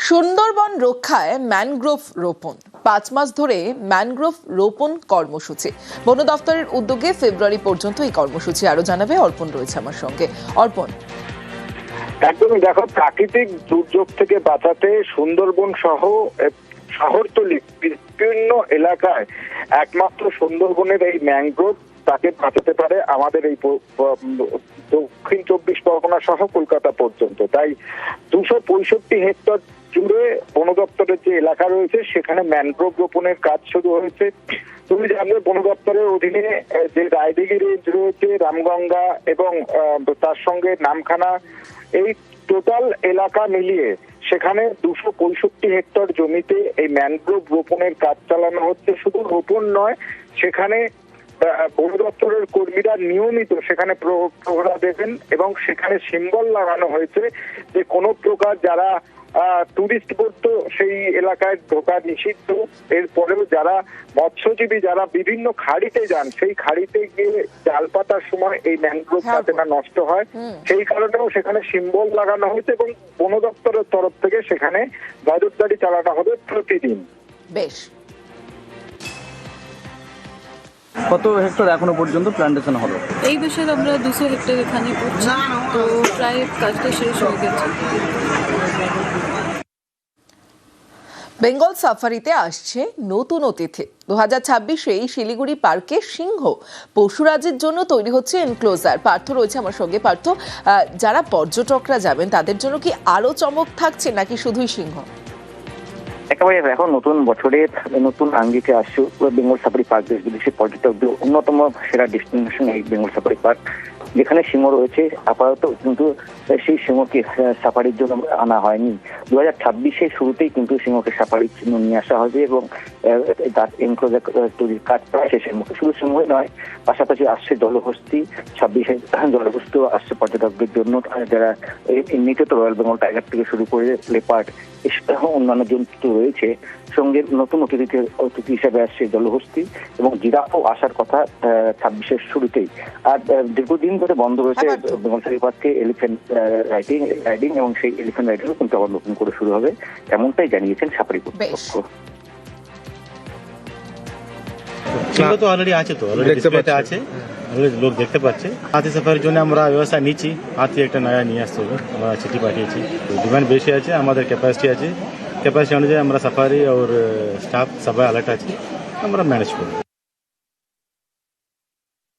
সুন্দরবন রক্ষায় ম্যানগ্রোভ রোপণ 5 মাস ধরে ম্যানগ্রোভ রোপণ কর্মসূচি বন দপ্তরের উদ্যোগে ফেব্রুয়ারি পর্যন্ত এই কর্মসূচি। আরো জানাবে অর্পণ রয়েছে আমার সঙ্গে। অর্পণ, একদমই দেখো, প্রাকৃতিক দুর্যোগ থেকে বাঁচাতে সুন্দরবন সহ শহরতলি বিভিন্ন এলাকায় একমাত্র সুন্দরবনের এই ম্যানগ্রোভ তাকে বাঁচাতে পারে আমাদের এই দক্ষিণ 24 পরগনা সহ কলকাতা পর্যন্ত। তাই 265 হেক্টর জুড়ে বন দপ্তরের যে এলাকা রয়েছে সেখানে ম্যানগ্রোভ রোপণের কাজ শুরু হয়েছে। তুমি জানবে বন দপ্তরের অধীনে যে রায়দিঘি রেঞ্জ রয়েছে, রামগঙ্গা এবং তার সঙ্গে নামখানা, এই টোটাল এলাকা মিলিয়ে সেখানে 265 হেক্টর জমিতে এই ম্যানগ্রোভ রোপণের কাজ চালানো হচ্ছে। শুধু রোপণ নয়, সেখানে বন দপ্তরের কর্মীরা নিয়মিত সেখানে প্রহরা দেবেন এবং সেখানে সিম্বল লাগানো হয়েছে যে কোনো প্রকার যারা টুরিস্ট বোট তো সেই এলাকায় ঢোকা নিষিদ্ধ। এরপরেও যারা মৎস্যজীবী যারা বিভিন্ন খাড়িতে যান, সেই খাড়িতে গিয়ে জাল পাতার সময় এই ম্যানগ্রোভ যাতে না নষ্ট হয় সেই কারণেও সেখানে সিম্বল লাগানো হয়েছে এবং বন দপ্তরের তরফ থেকে সেখানে নজরদারি চালানো হবে প্রতিদিন। বেশ, কত হেক্টর এখনো পর্যন্ত প্ল্যান্টেশন হলো? এই বিষয়ে আমরা 200 হেক্টর এখানে করছি, তো প্রায় কাজটা শেষ হয়ে গেছে। বেঙ্গল সাফারিতে আসছে নতুন অতিথি। 2026-এ শিলিগুড়ি পার্কে সিংহ পশুরাজের জন্য তৈরি হচ্ছে এনক্লোজার। পার্থ রয়েছে আমার সঙ্গে। পার্থ, যারা পর্যটকরা যাবেন তাদের জন্য কি আরো চমক থাকছে নাকি শুধুই সিংহ? একেবারে এখন নতুন বছরের নতুন আঙ্গিকে আসছে বেঙ্গল সাফারি পার্ক। দেশ বিদেশি পর্যটকদের অন্যতম সেরা ডেস্টিনেশন এই বেঙ্গল সাফারি পার্ক, যেখানে সিংহ রয়েছে। আপাতত কিন্তু সেই সিংহকে সাফারির জন্য আনা হয়নি। 2026-এর শুরুতেই কিন্তু সিংহকে সাফারির জন্য নিয়ে আসা হবে এবং তার এনক্লোজার তৈরির কাজ প্রায় শেষের মুখে। শুধু সিংহই নয়, পাশাপাশি আসছে জলহস্তী। 26-এ জলহস্তি আসছে পর্যটকদের জন্য, যারা এমনিতে তো রয়্যাল বেঙ্গল টাইগার থেকে শুরু করে লেপার্ড অন্যান্য জন্তু রয়েছে। সঙ্গে নতুন অতিথি হিসেবে আসছে জলহস্তি এবং জিরাফও আসার কথা 26-এর শুরুতেই। আর দীর্ঘদিন ধরে বন্ধ রয়েছে বেঙ্গল সাফারি পার্কে এলিফ্যান্ট রাইডিং এবং সেই এলিফ্যান্ট রাইডিংও কিন্তু আবার নতুন করে শুরু হবে, এমনটাই জানিয়েছেন সাফারি কর্তৃপক্ষ। সিংহ তো অলরেডি আছে, তো অলরেডি ডিসপ্লেতে আছে, লোক দেখতে পাচ্ছে। হাতি সাফারির জন্য আমরা ব্যবস্থা নিচ্ছি। হাতি একটা নয়া নিয়ে আসতে হবে, আমরা চিঠি পাঠিয়েছি। ডিমান্ড বেশি আছে, আমাদের ক্যাপাসিটি আছে। ক্যাপাসিটি অনুযায়ী আমরা সাফারি আর স্টাফ সবাই অ্যালার্ট আছে, আমরা ম্যানেজ করব।